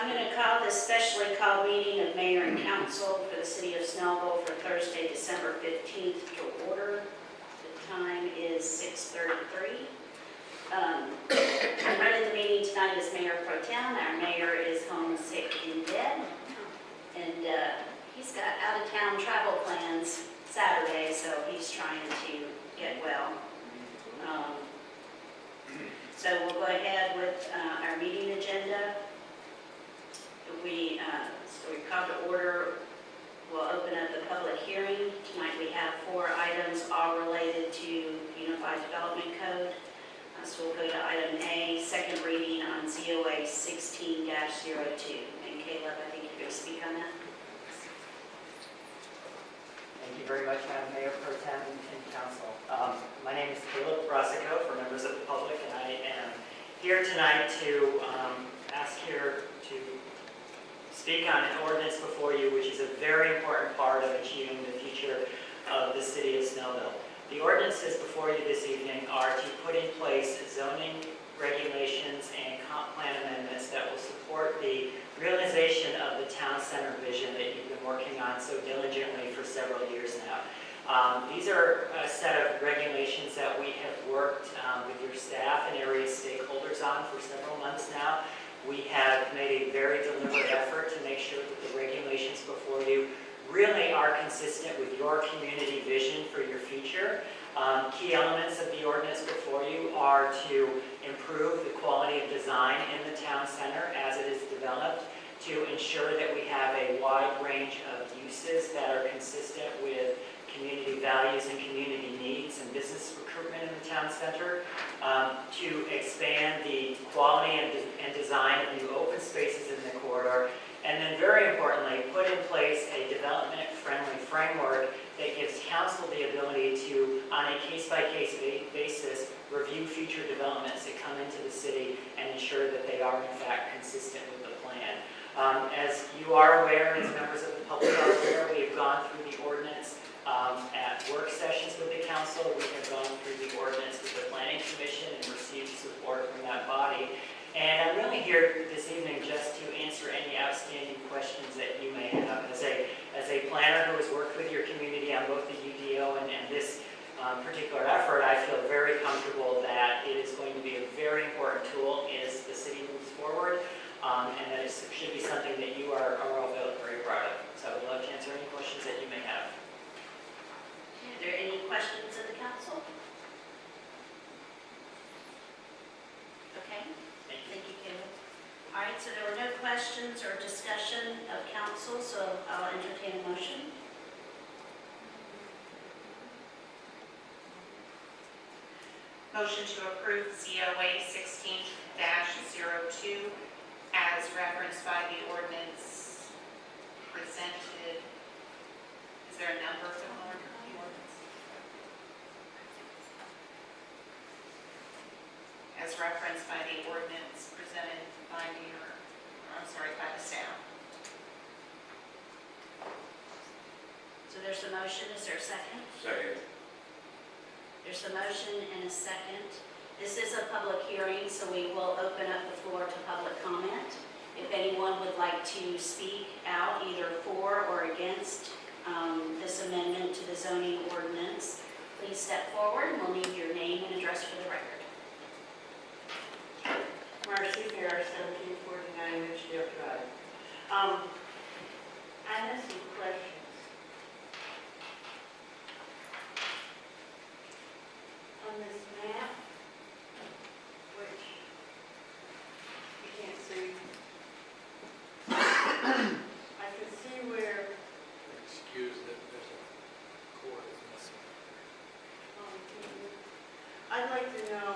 I'm going to call this specially called meeting of Mayor and Council for the City of Snellville for Thursday, December 15th to order. The time is 6:33. I'm running the meeting tonight as Mayor Pro Tem. Our mayor is home sick in bed, and he's got out-of-town travel plans Saturday, so he's trying to get well. So we'll go ahead with our meeting agenda. So we call to order. We'll open up the public hearing. Tonight we have 4 items, all related to Unified Development Code. So we'll go to item A, second reading on ZOA 16-02. And Caleb, I think you're going to speak on that. Thank you very much, Madam Mayor Pro Tem and Council. My name is Caleb Rosico for members of the public, and I am here tonight to ask here to speak on an ordinance before you, which is a very important part of achieving the future of the city of Snellville. The ordinances before you this evening are to put in place zoning regulations and comp plan amendments that will support the realization of the town center vision that you've been working on so diligently for several years now. These are a set of regulations that we have worked with your staff and area stakeholders on for several months now. We have made a very deliberate effort to make sure that the regulations before you really are consistent with your community vision for your future. Key elements of the ordinance before you are to improve the quality of design in the town center as it is developed, to ensure that we have a wide range of uses that are consistent with community values and community needs and business recruitment in the town center, to expand the quality and design of new open spaces in the corridor, and then very importantly, put in place a development-friendly framework that gives council the ability to, on a case-by-case basis, review future developments that come into the city and ensure that they are in fact consistent with the plan. As you are aware, as members of the public are aware, we have gone through the ordinance at work sessions with the council. We have gone through the ordinance with the planning commission and received support from that body. And I'm really here this evening just to answer any outstanding questions that you may have. As a planner who has worked with your community on both the UDO and this particular effort, I feel very comfortable that it is going to be a very important tool as the city moves forward, and that it should be something that you are all very proud of. So I would love to answer any questions that you may have. Are there any questions of the council? Okay. Thank you, Caleb. All right, so there were no questions or discussion of council, so I'll entertain a motion. Motion to approve ZOA 16-02 as referenced by the ordinance presented. Is there a number for the ordinance? As referenced by the ordinance presented by by the staff. So there's a motion, is there a second? Second. There's a motion and a second. This is a public hearing, so we will open up the floor to public comment. If anyone would like to speak out either for or against this amendment to the zoning ordinance, please step forward and we'll need your name and address for the record. Marcy Harris, 1749 Ridgedale Drive. I have some questions. On this map, which you can't see, I can see where, Excuse that there's a cord is missing. I'd like to know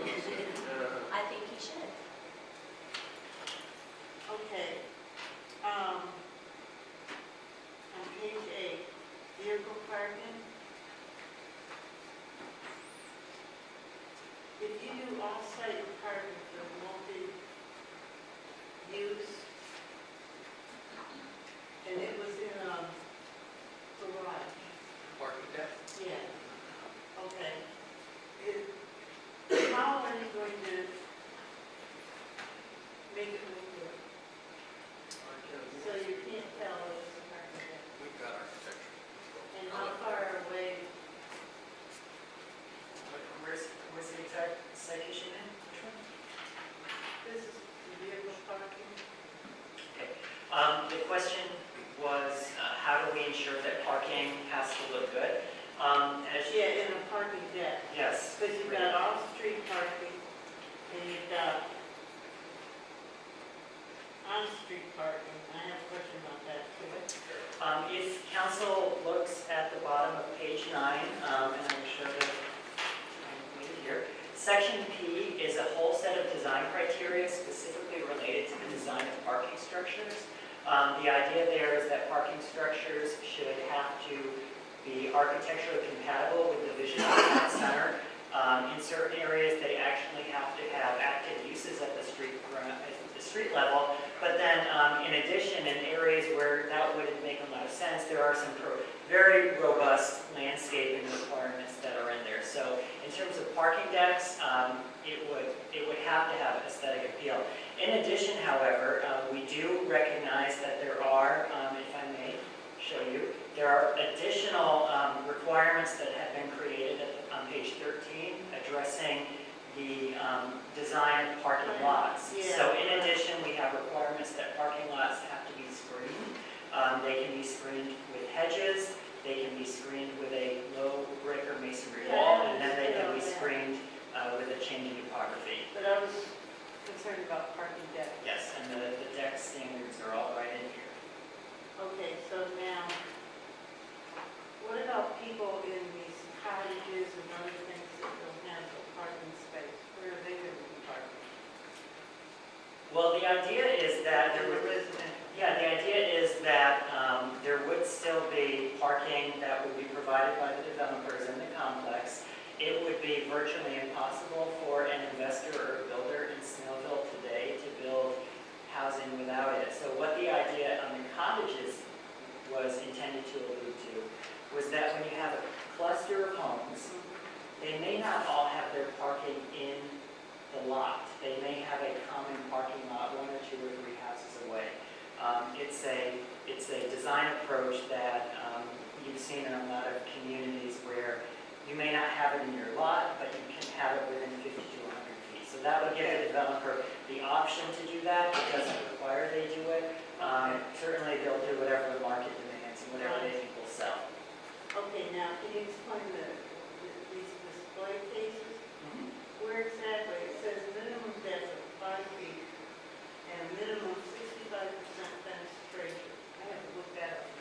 I think he should. Okay. On page 8, vehicle parking. If you do off-site parking for multi-use, and it was in a garage. Parking deck? Yeah. Okay. How are you going to make it look good? So you can't tell it's a parking deck? We've got architecture. And how far away? Where's the exact citation in? Which one? This is the vehicle parking. The question was, how do we ensure that parking has to look good? Yeah, in a parking deck. Yes. Because you've got off-street parking, and you've got on-street parking. I have a question about that too. If council looks at the bottom of page 9, and I'm sure that I'm here, section P is a whole set of design criteria specifically related to the design of parking structures. The idea there is that parking structures should have to be architecturally compatible with the vision of the town center. In certain areas, they actually have to have active uses at the street level. But then, in addition, in areas where that wouldn't make a lot of sense, there are some very robust landscaping requirements that are in there. So, in terms of parking decks, it would have to have aesthetic appeal. In addition, however, we do recognize that there are, if I may show you, there are additional requirements that have been created on page 13 addressing the design of parking lots. Yeah. So in addition, we have requirements that parking lots have to be screened. They can be screened with hedges, they can be screened with a low brick or masonry wall, and then they can be screened with a change in topography. But I was concerned about parking decks. Yes, and the deck standards are all right in here. Okay, so now, what about people in these cottages and other things that don't have a parking space? Where are they going to be parking? Well, the idea is that In there the would, residential? yeah, the idea is that there would still be parking that would be provided by the developers in the complex. It would be virtually impossible for an investor or a builder in Snellville today to build housing without it. So what the idea on the cottages was intended to allude to was that when you have a cluster of homes, they may not all have their parking in the lot. They may have a common parking lot 1 or 2 or 3 houses away. It's a design approach that you've seen in a lot of communities where you may not have it in your lot, but you can have it within 50 to 100 feet. So that would give the developer the option to do that. It doesn't require they do it. Certainly they'll do whatever the market demands and whatever they think will sell. Okay, now, can you explain these display cases? Where exactly? It says minimum depth of 5 feet and minimum 65% fenestration. I have to look that up.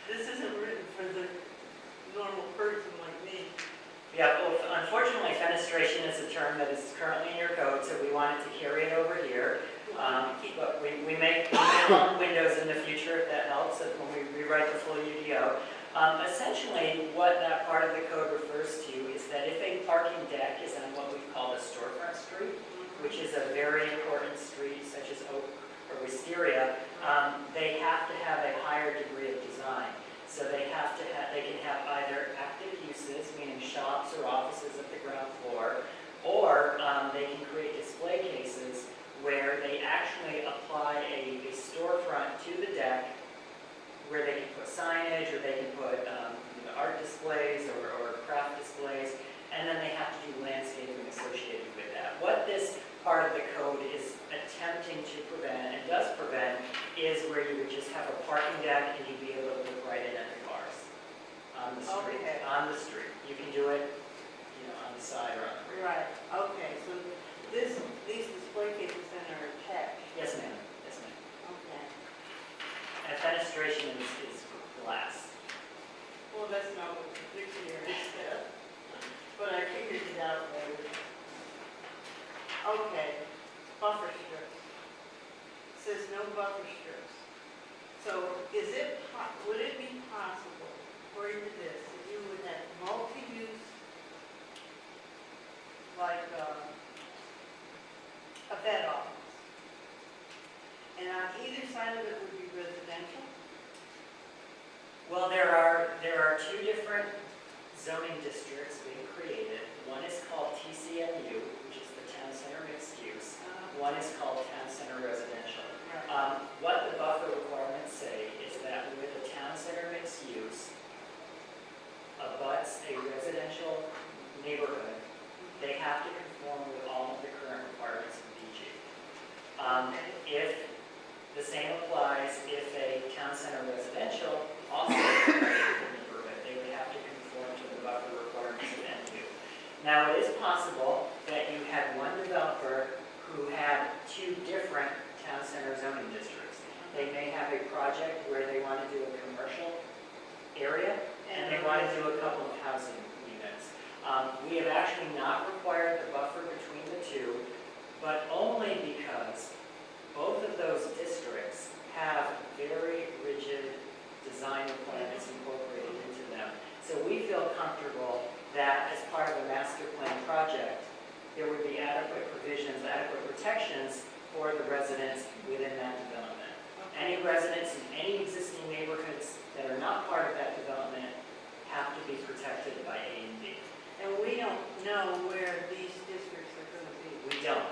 This isn't written for the normal person like me. Yeah, well, unfortunately, fenestration is a term that is currently in your code, so we wanted to carry it over here. But we may long windows in the future if that helps, when we rewrite the full UDO. Essentially, what that part of the code refers to is that if a parking deck is on what we call a storefront street, which is a very important street such as Oak or Wisteria, they have to have a higher degree of design. So they can have either active uses, meaning shops or offices at the ground floor, or they can create display cases where they actually apply a storefront to the deck where they can put signage or they can put art displays or craft displays, and then they have to do landscaping associated with that. What this part of the code is attempting to prevent, and does prevent, is where you would just have a parking deck and you'd be able to look right in at the cars on the street. Okay. On the street. You can do it, on the side or on the rear. Right, okay, so these display cases then are attached. Yes, ma'am. Yes, ma'am. Okay. And fenestration is glass. Well, that's not what the dictionary said, but I figured out later. Okay, buffer strips. It says no buffer strips. So would it be possible, according to this, that you would have multi-use, like a vet office? And on either side of it would be residential? Well, there are two different zoning districts being created. One is called TCMU, which is the Town Center Mixed Use. One is called Town Center Residential. Right. What the buffer requirements say is that with a Town Center Mixed Use abuts a residential neighborhood, they have to conform with all of the current requirements of BG. If the same applies if a Town Center Residential also abuts the neighborhood, they would have to conform to the buffer requirements of NU. Now, it is possible that you had one developer who had two different Town Center zoning districts. They may have a project where they want to do a commercial area, and they want to do a couple of housing units. We have actually not required the buffer between the two, but only because both of those districts have very rigid design requirements incorporated into them. So we feel comfortable that as part of a master plan project, there would be adequate provisions, adequate protections for the residents within that development. Any residents in any existing neighborhoods that are not part of that development have to be protected by A and B. And we don't know where these districts are going to be. We don't.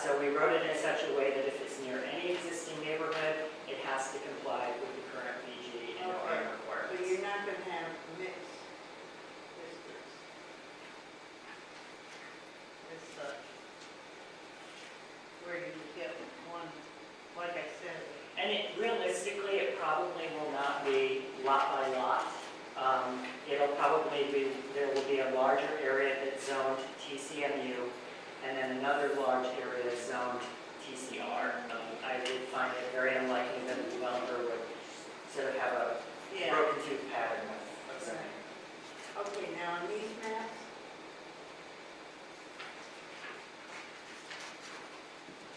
So we wrote it in such a way that if it's near any existing neighborhood, it has to comply with the current BG and Okay. ORM requirements. But you're not going to have mixed districts as such. Where you get one, like I said. And realistically, it probably will not be lot by lot. It'll probably be, there will be a larger area that's zoned TCMU, and then another large area zoned TCR. I would find it very unlikely that the developer would sort of have a Yeah. broken tooth pattern with zoning. Okay, now on these maps,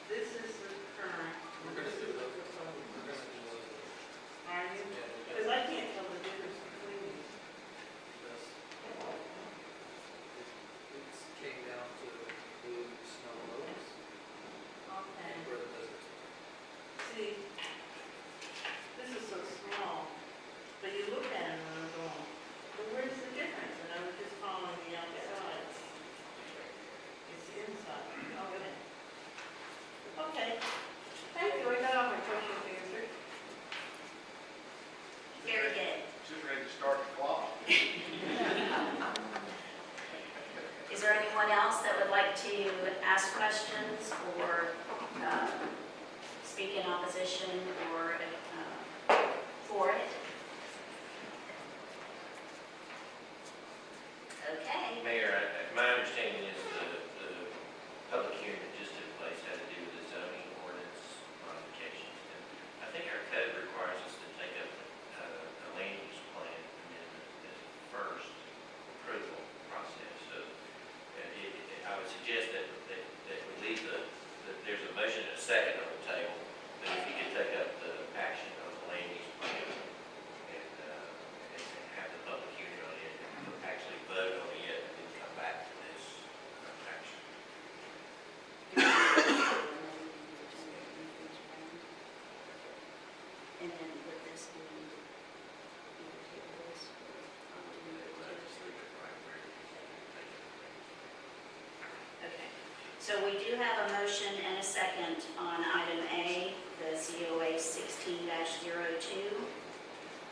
this is the current. We're gonna do those. This is the proposed. We're gonna do those. Are you? Yeah, we Because got I can't tell the difference between these. this. It came down to blue snow roads Okay. and where the business. See, this is so small, but you look at it and I'm going, well, where's the difference? And I was just following the outside. It's the inside. Okay. Okay. Thank you. I got all my questions answered. Very good. Just ready to start the clock. Is there anyone else that would like to ask questions or speak in opposition or for it? Okay. Mayor, my understanding is the public hearing that just took place had to do with the zoning ordinance modifications. And I think our code requires us to take up a land use plan amendment as a first approval process. So I would suggest that we leave that there's a motion and a second on the table, but if you could take up the action on the land use plan and have the public hearing on it, and actually vote on it, and then come back to this action. And then with this, we need to table this. Okay, so we do have a motion and a second on item A, the COA 16-02.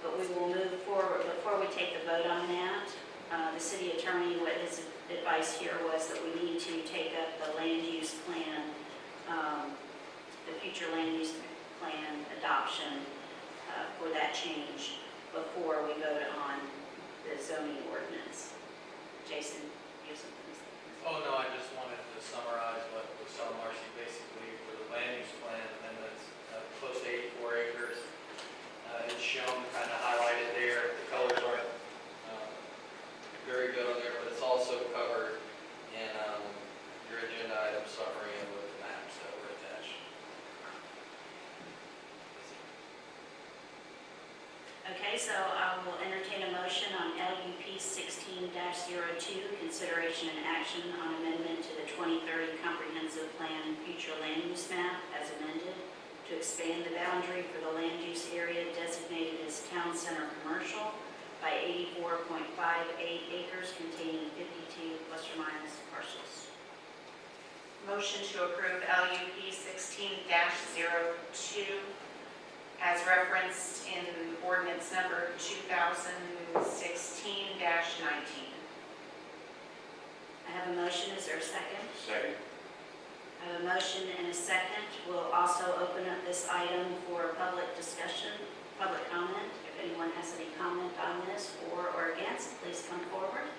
But we will move forward, before we take the vote on that, the city attorney, what his advice here was that we need to take up the land use plan, the future land use plan adoption for that change before we vote on the zoning ordinance. Jason, you have something to say? Oh, no, I just wanted to summarize what was so Marcy basically for the land use plan, and that's close to 84 acres. It's shown, kind of highlighted there. The colors aren't very good on there, but it's also covered so I will entertain a motion on LUP 16-02, consideration and action on amendment to the 2030 Comprehensive Plan Future Land Use Map as amended to expand the boundary for the land use area designated as Town Center Commercial by 84.58 acres containing 52 plus or minus parcels. Motion to approve LUP 16-02 as referenced in ordinance number 2016-19. I have a motion, is there a second? Second. I have a motion and a second. We'll also open up this item for public discussion, public comment. If anyone has any comment on this, for or against, please come forward.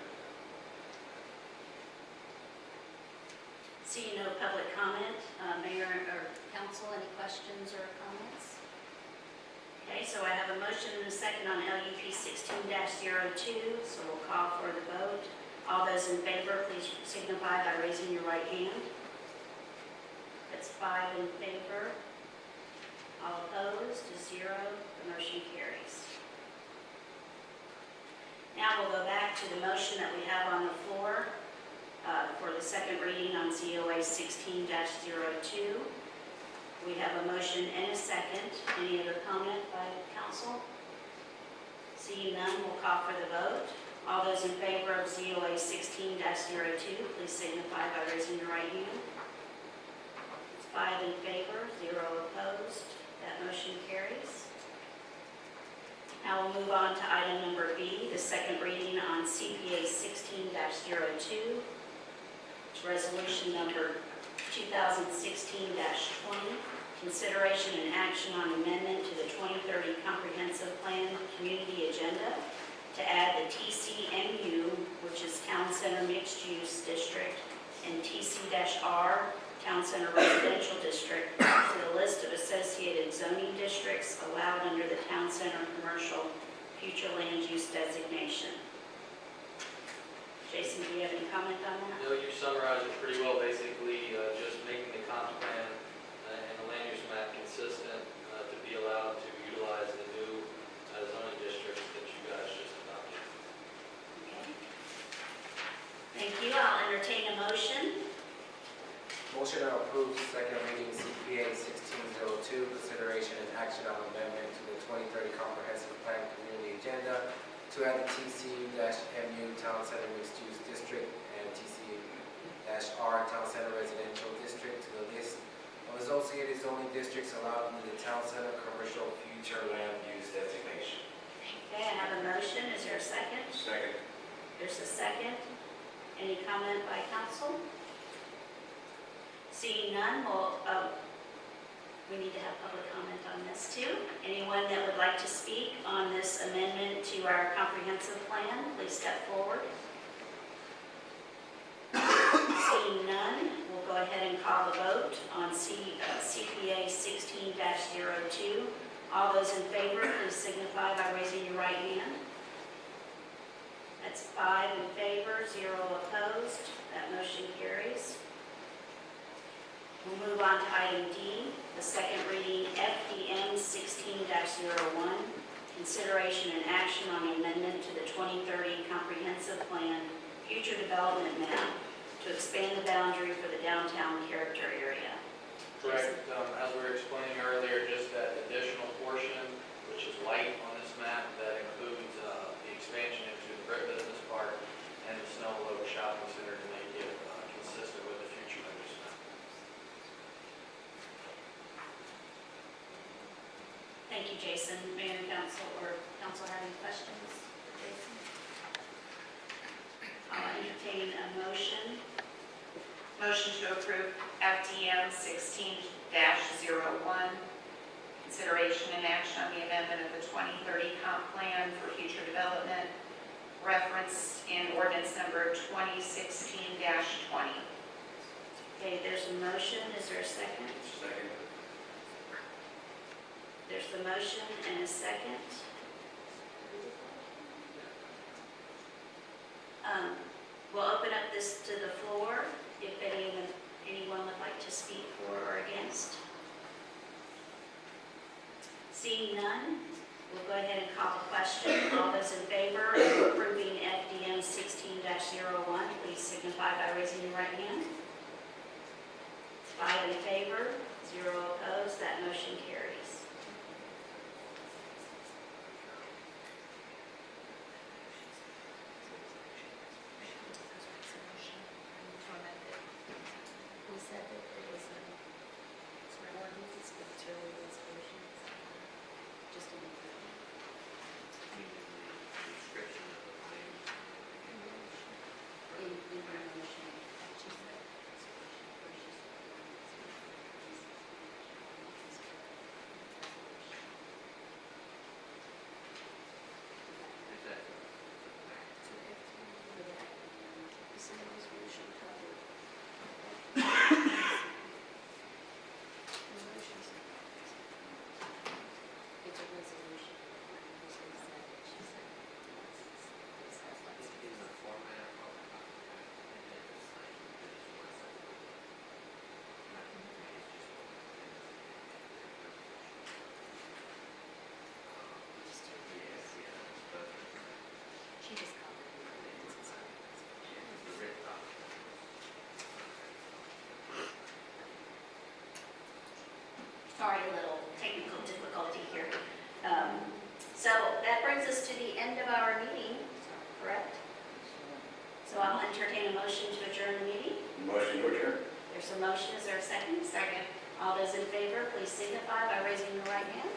See no public comment. Mayor or council, any questions or comments? Okay, so I have a motion and a second on LUP 16-02, so we'll call for the vote. All those in favor, please signify by raising your right hand. That's 5 in favor. All opposed is 0. The motion carries. Now we'll go back to the motion that we have on the floor for the second reading on ZOA 16-02. We have a motion and a second. Any other comment by council? Seeing none, we'll call for the vote. All those in favor of ZOA 16-02, please signify by raising your right hand. It's 5 in favor, 0 opposed. That motion carries. Now we'll move on to item number B, the second reading on CPA 16-02. It's resolution number 2016-20, consideration and action on amendment to the 2030 Comprehensive Plan Community Agenda to add the TCMU, which is Town Center Mixed Use District, and TC-R, Town Center Residential District, to the list of associated zoning districts allowed under the Town Center Commercial Future Land Use Designation. Jason, do you have any comment on that? No, you summarized it pretty well, basically just making the comp plan and the land use map consistent to be allowed to utilize the new zoning districts that you guys just adopted. Okay. Thank you. I'll entertain a motion. Motion to approve second reading CPA 1602, consideration and action on amendment to the 2030 Comprehensive Plan Community Agenda to add the TC-MU Town Center Mixed Use District and TC-R Town Center Residential District to the list of associated zoning districts allowed under the Town Center Commercial Future Land Use Designation. Okay, I have a motion. Is there a second? Second. There's a second. Any comment by council? Seeing none, we need to have public comment on this too. Anyone that would like to speak on this amendment to our comprehensive plan, please step forward. Seeing none, we'll go ahead and call the vote on CPA 16-02. All those in favor, please signify by raising your right hand. That's 5 in favor, 0 opposed. That motion carries. We'll move on to item D, the second reading FDM 16-01, consideration and action on the amendment to the 2030 Comprehensive Plan Future Development Map to expand the boundary for the downtown character area. Correct. As we were explaining earlier, just that additional portion, which is light on this map, that includes the expansion into the Brick Business Park and the Snellville Shopping Center to make it consistent with the future land use map. Thank you, Jason. Mayor and council, or council have any questions for Jason? I'll entertain a motion. Motion to approve FDM 16-01, consideration and action on the amendment of the 2030 comp plan for future development, referenced in ordinance number 2016-20. Okay, there's a motion. Is there a second? Second. There's the motion and a second. We'll open up this to the floor if anyone would like to speak for or against. Seeing none, we'll go ahead and call the question. All those in favor of approving FDM 16-01, please signify by raising your right hand. 5 in favor, 0 opposed, that motion carries. We said that it was an ordinance, but it's really a resolution. Just a minute. Description of the claims. In her motion, she said. It's a resolution. In the format of the document, and then the sign, there's one separate. Yes, yeah, but She just called it. the written document. Sorry, a little technical difficulty here. So that brings us to the end of our meeting, correct? So I'll entertain a motion to adjourn the meeting. Motion to adjourn. There's a motion, is there a second? Second. All those in favor, please signify by raising your right hand.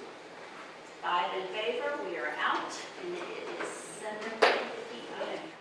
5 in favor, we are out, and it is 7:55.